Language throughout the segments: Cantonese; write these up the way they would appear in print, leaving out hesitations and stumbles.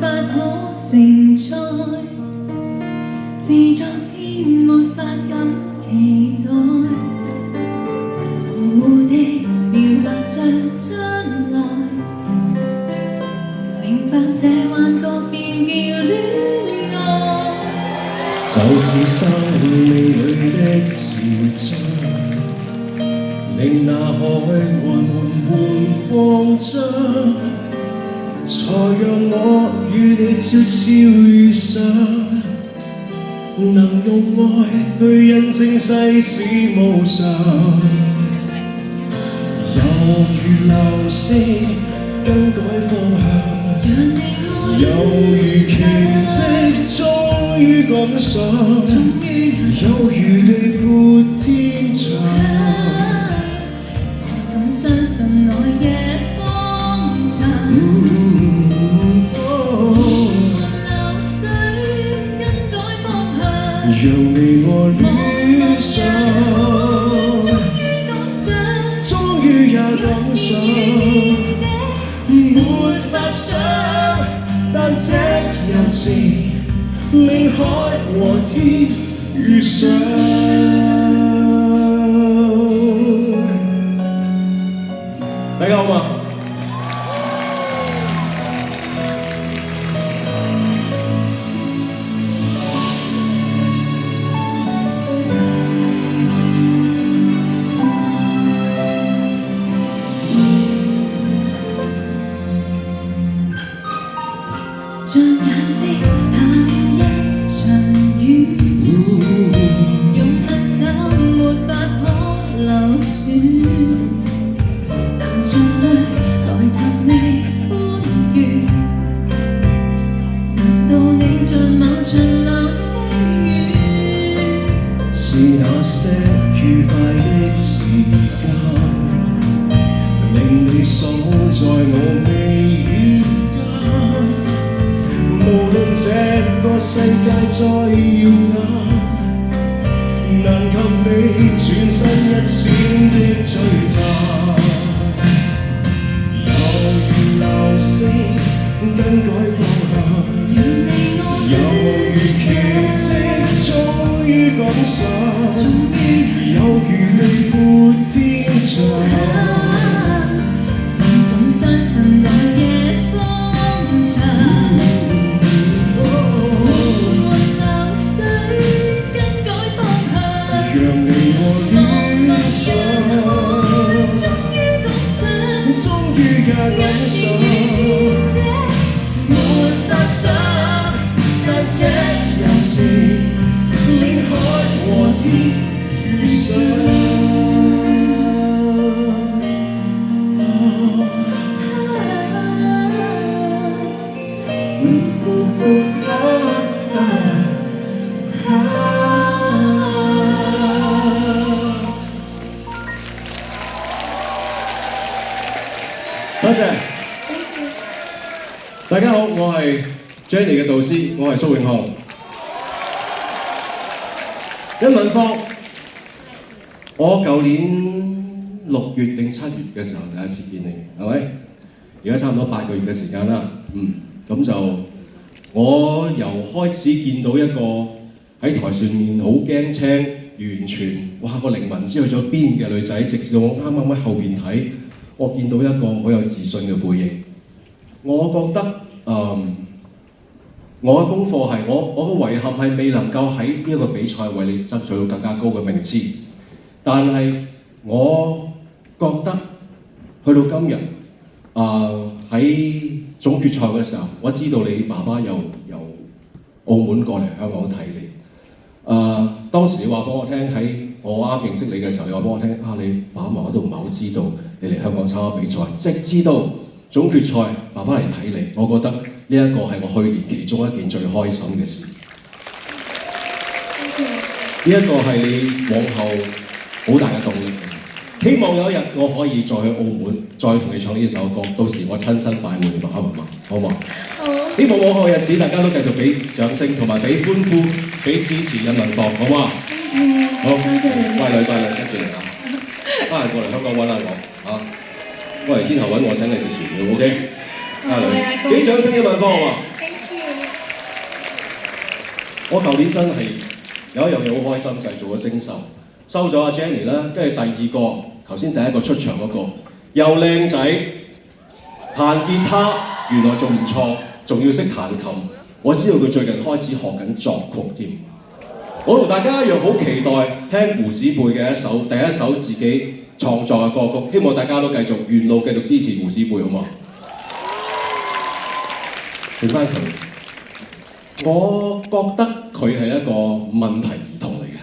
法可承載，是昨天沒法敢期待。模糊地描白着將來，明白這幻覺便叫戀愛。就似生命裏的潮漲，令那海緩擴張，才讓我與你悄悄遇上，能用愛去印證世事無常，猶如流星更改方向，猶如奇蹟終於趕上，猶如地闊天長。我怎相信愛嘅方長？流水更改方向，讓你我戀上，終於也趕上，沒法想，但這柔情令海和天遇上。大家好嗎？像眼睛下了一場雨，用黑手沒法可流轉，流盡淚來尋你歡愉。難道你像某場流星雨？是那些愉快的時間，令你鎖在我眉間。無論這個世界再耀眼，難及你轉身一閃的璀璨，猶如流星更改方向，猶如奇蹟終於趕上，猶如地闊天長。怎相信愛嘅方長？多謝，大家好，我係 Jenny 嘅導師，我係蘇永康。殷敏芳，我舊年6月定7月嘅時候第一次見你，係咪？而家差唔多8個月嘅時間啦，咁就我由開始見到一個喺台上面好驚青，完全哇個靈魂唔知去咗邊嘅女仔，直至到我啱啱喺後邊睇。我見到一個好有自信嘅背影，我覺得我嘅功課係我嘅遺憾係未能夠喺呢一個比賽為你爭取到更加高嘅名次，但係我覺得去到今日喺總決賽嘅時候，我知道你爸爸由澳門過嚟香港睇你，當時你話俾我聽喺我啱認識你嘅時候，你話俾我聽你爸爸媽媽都唔係好知道你嚟香港參加比賽，直至到總決賽爸爸嚟睇你，我覺得呢一個係我去年其中一件最開心嘅事。呢一個係你往後好大嘅動力。希望有一日我可以再去澳門，再同你唱呢首歌，到時我親身拜會你爸爸媽媽，好唔好？好。希望往後嘅日子大家都繼續俾掌聲同埋俾歡呼，俾支持殷敏芳，好唔好？好，多謝你。乖女，跟住你啊！翻嚟過嚟香港揾下我啊！過嚟天后揾我請你食薯條 ，OK？乖女，俾掌聲殷敏芳好嘛？我舊年真係有一樣嘢好開心，就係做咗星秀，收咗阿 Jenny 啦，跟住第二個頭先第一個出場嗰個又靚仔，彈吉他原來仲唔錯，仲要識彈琴。我知道佢最近開始學緊作曲添。我同大家一樣好期待聽胡子貝嘅第一首自己創作嘅歌曲，希望大家都繼續沿路繼續支持胡子貝，好嗎？換翻佢，我覺得佢係一個問題兒童嚟嘅。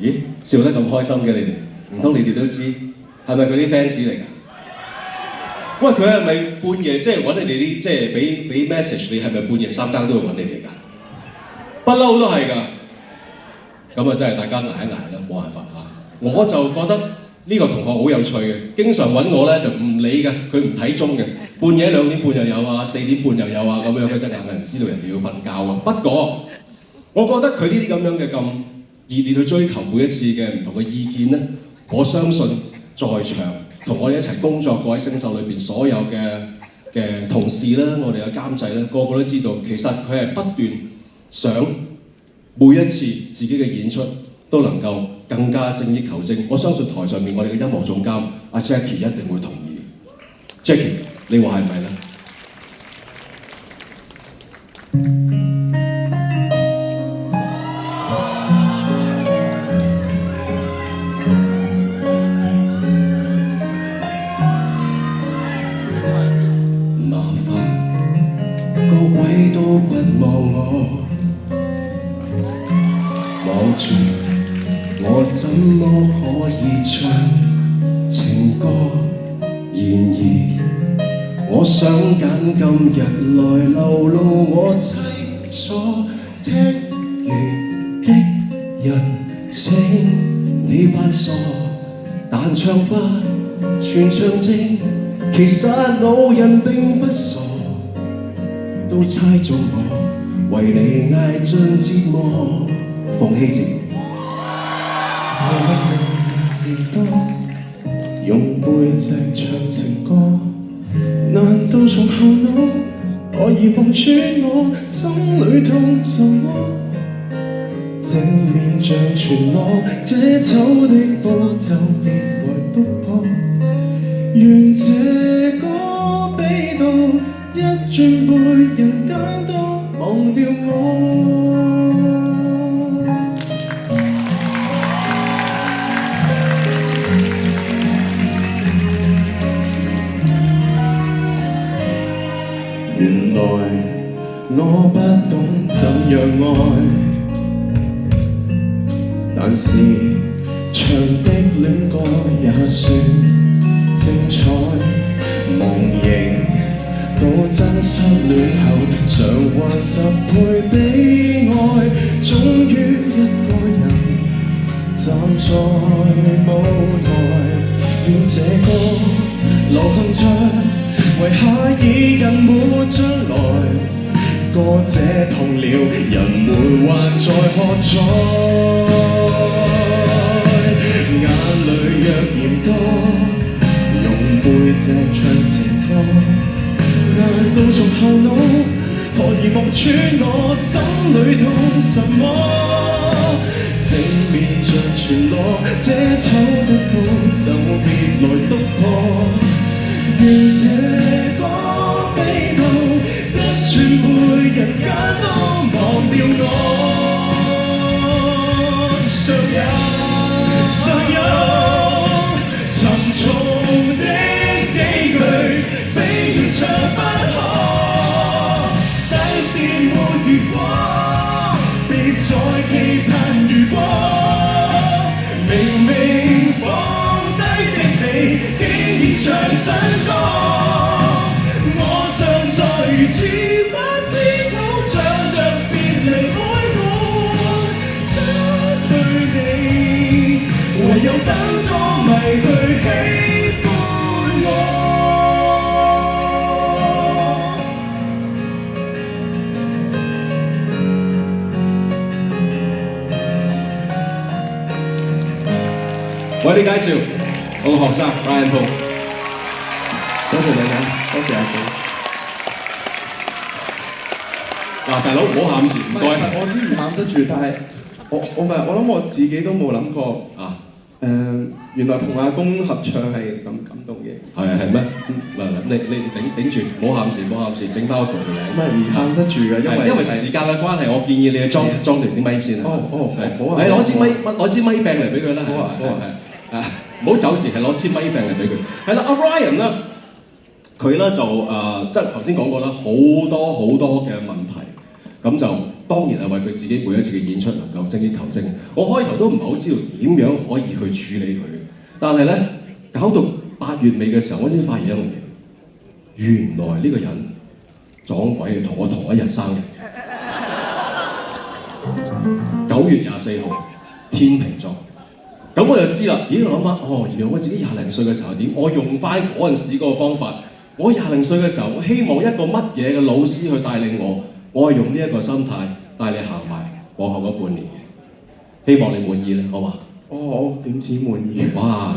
咦，笑得咁開心嘅你哋，唔通你哋都知係咪佢啲 fans 嚟㗎？喂，佢係咪半夜即係揾你哋啲即係俾 message 你係咪半夜三更都會揾你哋㗎？不嬲都係㗎。咁啊真係大家捱一捱啦，冇辦法嚇。我就覺得呢個同學好有趣嘅，經常揾我咧就唔理嘅，佢唔睇鐘嘅，半夜2點半又有啊，4點半又有啊，咁樣佢真係硬係唔知道人哋要瞓覺啊。不過我覺得佢呢啲咁樣嘅咁熱烈去追求每一次嘅唔同嘅意見咧，我相信在場同我哋一齊工作過喺星秀裏邊所有嘅同事啦，我哋嘅監製咧，個個都知道其實佢係不斷想每一次自己嘅演出都能夠更加精益求精。我相信台上面我哋嘅音樂總監阿 Jackie 一定會同意。Jackie， 你話係咪咧？麻煩各位都不望我。望住我怎麼可以唱情歌？然而我想揀今日來流露我凄楚，聽完激人情你扮傻，但唱不全唱正，其實老人並不傻，都猜中我為你挨盡折磨。馮希哲，用背脊唱情歌，難道從後腦可以望穿我心裏痛什麼？正面像全裸，這醜的步驟別來督破，讓這歌悲到一轉背，人間都忘掉我。原來我不懂怎樣愛，但是長的戀歌也算精彩。忘形到真失戀後，償還10倍悲哀。終於一個人站在舞台，願這歌流行着，為下一人沒將來，歌者痛了，人們還在喝彩。眼淚若嫌多，用背脊唱情歌，難道從後腦可以望穿我心裏痛什麼？正面像全裸，這醜的步驟別來督破。願這歌悲到一轉背，人間都忘掉我。尚有沉重的幾句，非要唱不可。世事沒如果，別再期盼如果。明明放低的你，竟然唱新歌。我尚在如此不知醜，唱着別離開我，失去你，唯有等歌迷去喜歡我。為你介紹我個學生 Ryan Paul。多謝你啊，多謝阿姐。嗱，大佬唔好喊住，唔該。我知唔喊得住，但係我諗我自己都冇諗過啊。原來同阿公合唱係咁感動嘅。係咩？嗱，你頂住，唔好喊住，唔好喊住，整翻個圖嚟。唔係唔喊得住嘅，因為時間嘅關係，我建議你去裝定啲咪先啊。好啊。係攞支咪柄嚟俾佢啦。好啊，唔好走住，係攞支咪柄嚟俾佢。係啦，阿 Ryan 咧，佢咧就即係頭先講過啦，好多嘅問題，咁就當然係為佢自己每一次嘅演出能夠精益求精。我開頭都唔係好知道點樣可以去處理佢，但係咧搞到8月尾嘅時候，我先發現一樣嘢，原來呢個人撞鬼同我同一日生日，9月24號，天秤座。咁我就知啦，咦？我諗翻，原來我自己20零歲嘅時候點？我用翻嗰陣時嗰個方法。我20零歲嘅時候，我希望一個乜嘢嘅老師去帶領我，我係用呢一個心態帶你行埋往後嗰半年嘅。希望你滿意咧，好嘛？我點止滿意？哇！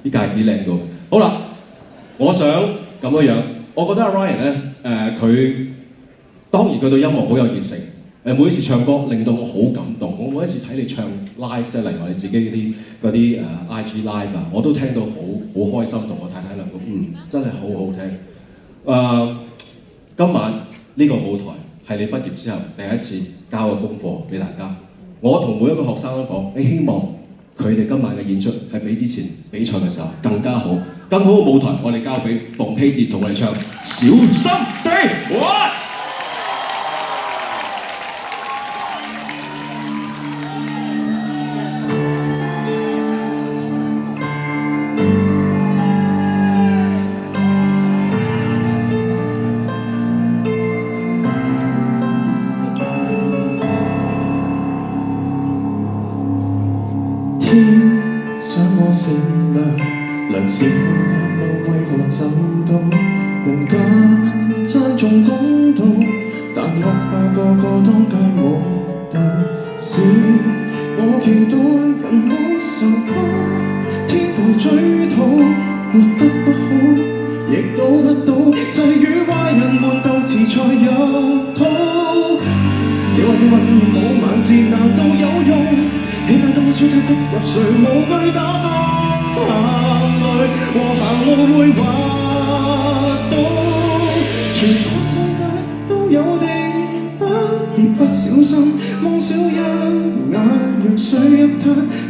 啲戒指靚到。好啦，我想咁樣，我覺得阿 Ryan 咧，佢當然佢對音樂好有熱誠。每一次唱歌令到我好感動，我每一次睇你唱 live 即係例如你自己嗰啲IG live 啊，我都聽到好開心，同我太太兩個真係好好聽。今晚呢個舞台係你畢業之後第一次交嘅功課俾大家。我同每一個學生都講，你希望佢哋今晚嘅演出係比之前比賽嘅時候更加好，更好嘅舞台我哋交俾馮希哲同我哋唱《小心地玩》。想我善良善惡為何走到人間爭眾公道，但惡霸個個當街舞蹈，是我期待人冇受過，天台追討，活得不好，亦賭不到，誓與壞人們鬥智才入套。你話竟然冇晚節難道有用？起碼當我輸得入誰無懼打風眼淚和行路會滑倒，全個世界都有地方，別不小心望少一眼，若水一灘，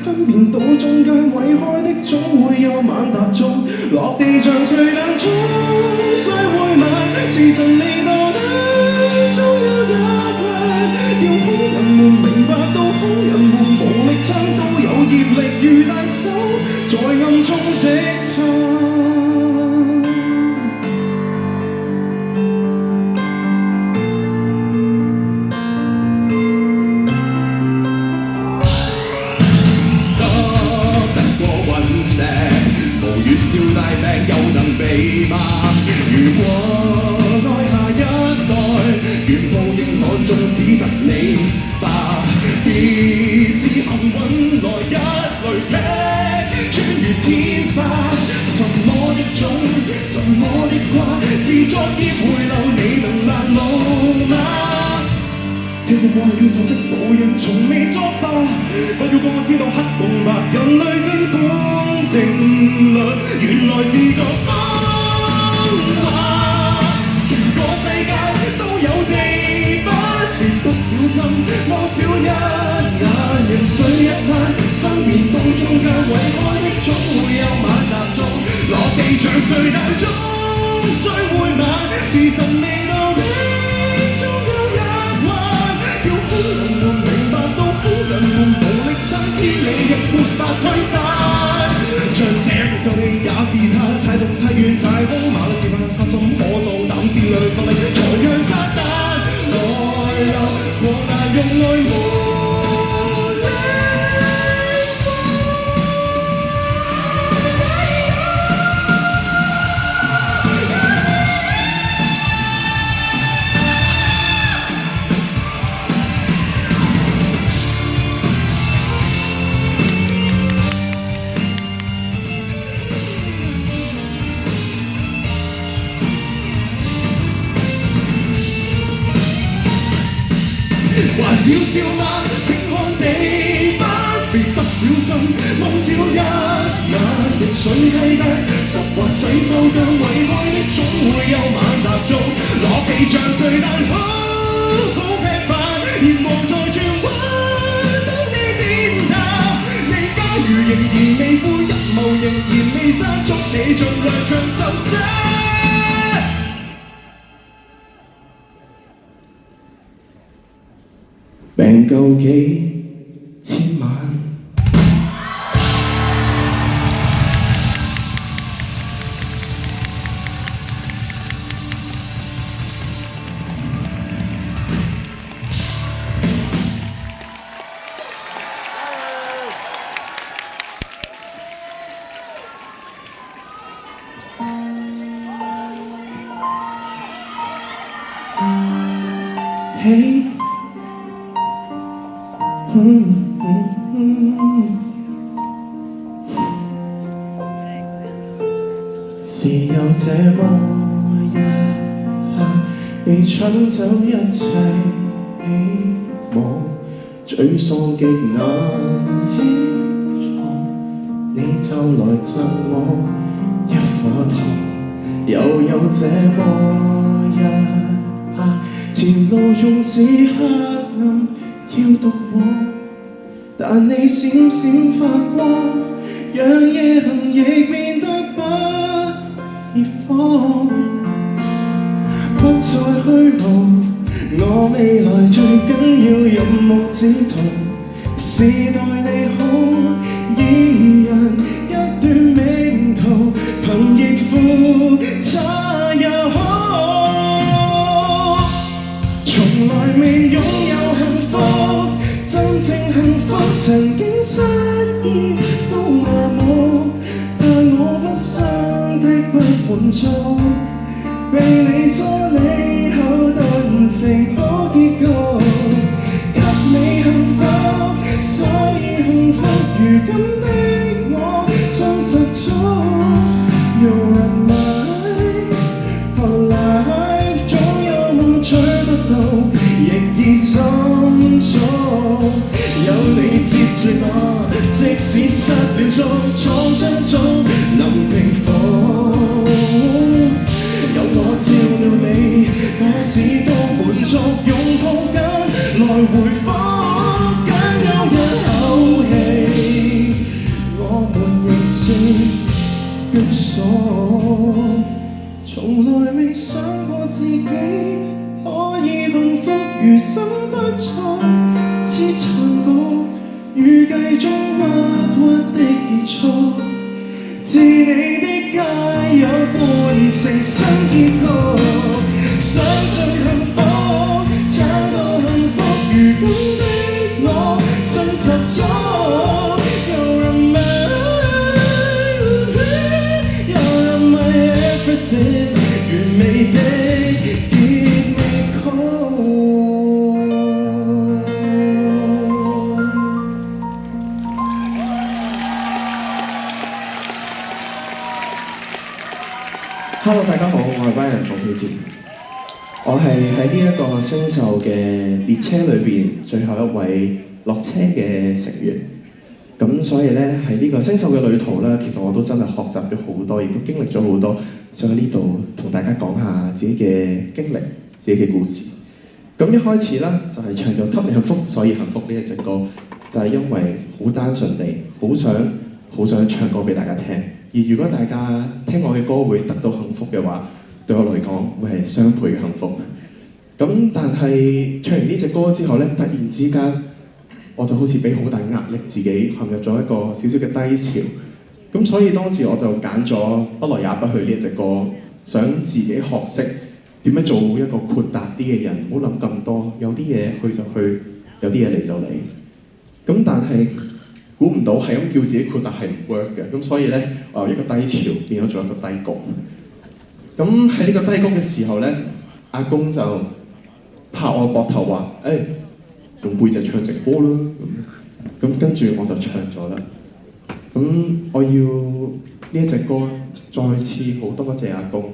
分辨到中間毀開的總會有晚踏中，落地像碎彈終須會慢，時辰未到的終有一刻，要好人們明白到好人們無力撐都有業力如大手在暗中的撐。得過隕石，無月燒大病又能被罵。如果愛下一代，願報應我縱只得你吧。別是幸運來一雷劈，穿越天花。什麼的種，什麼的瓜，自作孽回流，你能攔路嗎？聽聽我係要走的路人從未作罷，我要我知道黑同白人類基本定律，原來是個謊話。全個世界都有地板，別不小心望少一眼，人水一灘，分辨到中間毀開的總會有晚踏中，落地像碎彈終須會慢，時辰未到的終有一環，叫好人們明白到好人們無力撐，天理亦沒法推翻。像這就你也自嘆，態度太遠太兇猛，自問發心我做膽先量發力，才讓撒旦來流，和難用愛無。要笑嗎？請看地板，別不小心望少一眼。滴水溪底，濕滑洗手間，遺害的總會有晚踏足，落地像碎彈，好好劈飯，願望再轉彎，當你面談，你假如仍然未悔，一眸仍然未散，祝你盡量長壽些。病夠幾千萬。Hey是有這麼一刻，被搶走一切希望，沮喪極難起床，你就來贈我一顆糖。又有這麼一刻，前路縱使黑暗要獨往，但你閃閃發光，讓夜行亦變得不熱放，不再虛無。我未來最緊要任務只同是待你好，二人一段命途，憑逆付差也好。從來未擁有幸福，真正幸福曾經失意都麻木，但我不生的不滿足，被你梳理後頓成好結局，給你幸福，所以幸福如今的我信十足。You're mine for life， 總有夢取不到，亦已心足。有你接住我，即使失了蹤，創傷中能平復。有我照料你，我只都滿足，擁抱緊來回復緊有一口氣，我們仍是居所。從來未想過自己可以幸福如心不錯，只殘酷預計中鬱鬱的結束，自你的街有半成新結局，相信幸福找到幸福如今的我信十足。You're mine, you're my everything， 完美的結尾曲。Hello， 大家好，我係 Ryan 馮佩哲，我係喺呢一個星秀嘅列車裏邊最後一位落車嘅成員。咁所以咧喺呢個星秀嘅旅途咧，其實我都真係學習咗好多，亦都經歷咗好多，想喺呢度同大家講下自己嘅經歷、自己嘅故事。咁一開始咧就係唱咗《給你幸福所以幸福》呢一隻歌，就係因為好單純地好想唱歌俾大家聽。而如果大家聽我嘅歌會得到幸福嘅話，對我嚟講會係雙倍嘅幸福。咁但係唱完呢隻歌之後咧，突然之間我就好似俾好大壓力，自己陷入咗一個少少嘅低潮。咁所以當時我就揀咗《不來也不去》呢一隻歌，想自己學識點樣做一個豁達啲嘅人，唔好諗咁多，有啲嘢去就去，有啲嘢嚟就嚟。咁但係估唔到係咁叫自己豁達係唔 work 嘅，咁所以咧一個低潮變咗做一個低谷。咁喺呢個低谷嘅時候咧，阿公就拍我膊頭話：用背脊唱隻歌啦。咁跟住我就唱咗啦。咁我要呢一隻歌再次好多謝阿公，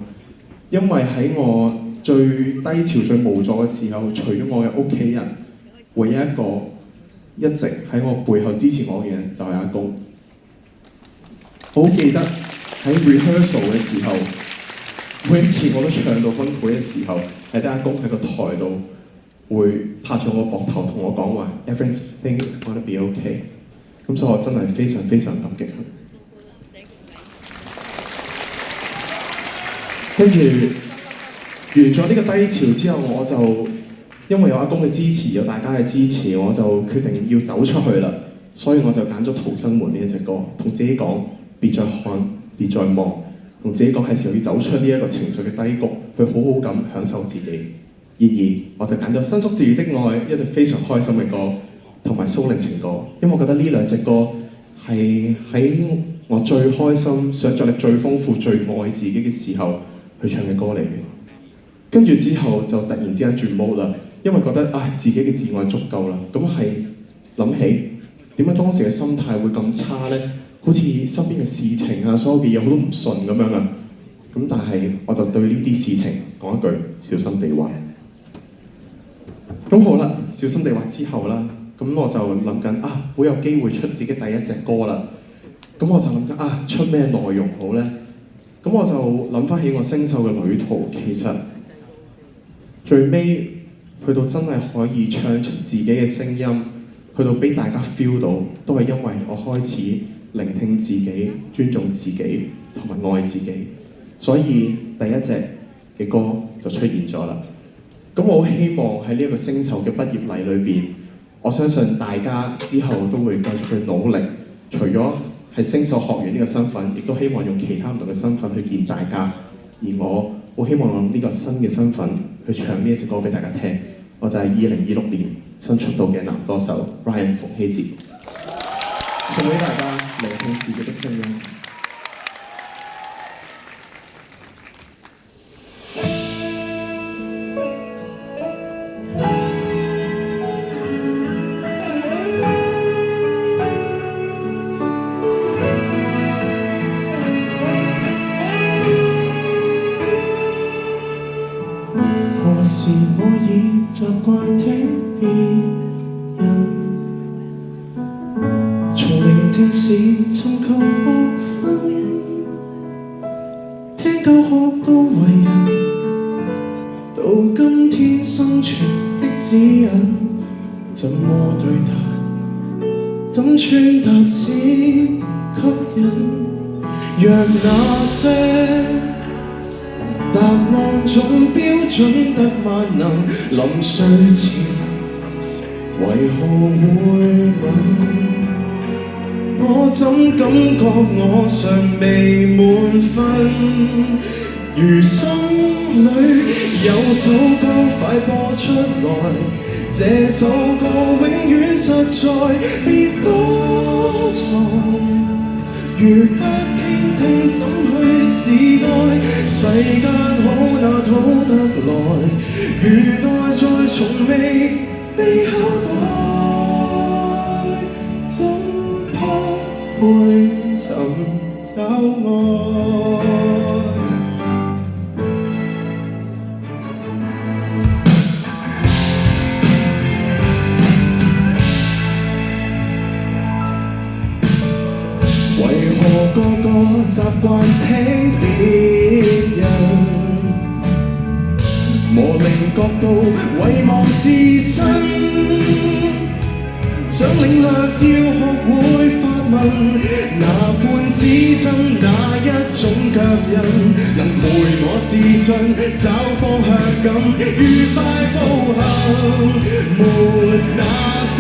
因為喺我最低潮、最無助嘅時候，除咗我嘅屋企人，唯一一個一直喺我背後支持我嘅人就係阿公。我好記得喺 rehearsal 嘅時候，每一次我都唱到崩潰嘅時候，係得阿公喺個台度會拍咗我膊頭同我講話 everything is gonna be okay。咁所以我真係非常非常感激佢。跟住完咗呢個低潮之後，我就因為有阿公嘅支持，有大家嘅支持，我就決定要走出去啦。所以我就揀咗《逃生門》呢一隻歌，同自己講：別再看，別再望，同自己講係時候要走出呢一個情緒嘅低谷，去好好咁享受自己。然而，我就揀咗《伸縮自如的愛》，一隻非常開心嘅歌，同埋《蘇寧情歌》，因為我覺得呢兩隻歌係喺我最開心、想像力最豐富、最愛自己嘅時候去唱嘅歌嚟嘅。跟住之後就突然之間轉 mode 啦，因為覺得自己嘅自愛足夠啦。咁係諗起點解當時嘅心態會咁差呢？好似身邊嘅事情啊，所有嘅嘢好多唔順咁樣啊。咁但係我就對呢啲事情講一句小心地滑。咁好啦，小心地滑之後啦，咁我就諗緊好有機會出自己第一隻歌啦。咁我就諗緊出咩內容好呢？咁我就諗翻起我星秀嘅旅途，其實最尾去到真係可以唱出自己嘅聲音，去到俾大家 feel 到，都係因為我開始聆聽自己、尊重自己同埋愛自己，所以第一隻嘅歌就出現咗啦。咁我好希望喺呢一個星秀嘅畢業禮裏邊，我相信大家之後都會繼續去努力，除咗係星秀學員呢個身份，亦都希望用其他唔同嘅身份去見大家。而我好希望用呢個新嘅身份去唱呢一隻歌俾大家聽。我就係2026年新出道嘅男歌手 Ryan 馮希哲，送俾大家聆聽自己的聲音。何時我已習慣聽別人從聆聽時尋求學分，聽教學到為人，到今天生存的指引，怎麼對答，怎穿搭先吸引？若那些答案總標準得萬能，臨睡前為何會問？我怎感覺我尚未滿分？如心裏有首歌快播出來，這首歌永遠實在，別多藏。如不傾聽怎去自愛？世間好那討得來，如內在從未被考待，怎怕會尋找愛？為何個個習慣聽別人磨棱角度遺忘自身？想領略要學會發問，哪款指針哪一種腳印，能陪我自信找方向感，愉快步行。沒那些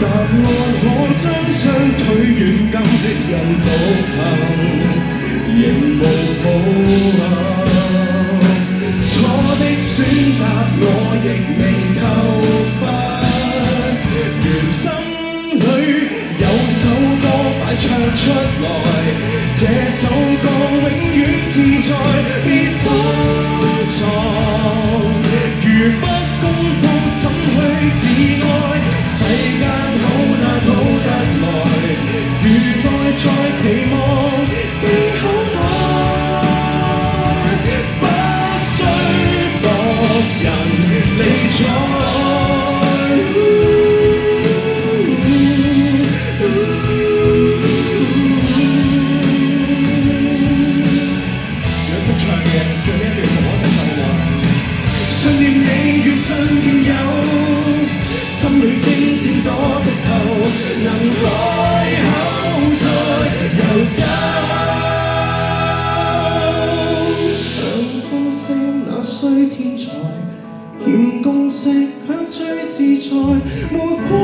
答案可將雙腿軟禁，人獨行仍無抱憾。錯的選擇我亦未扣分，如心裏有首歌快唱出來，這首歌永遠自在，別躲藏。如不公佈怎去自愛？世間好那討得來，如內在期望被考驗，不需博人理睬。欠公式卻最自在，沒關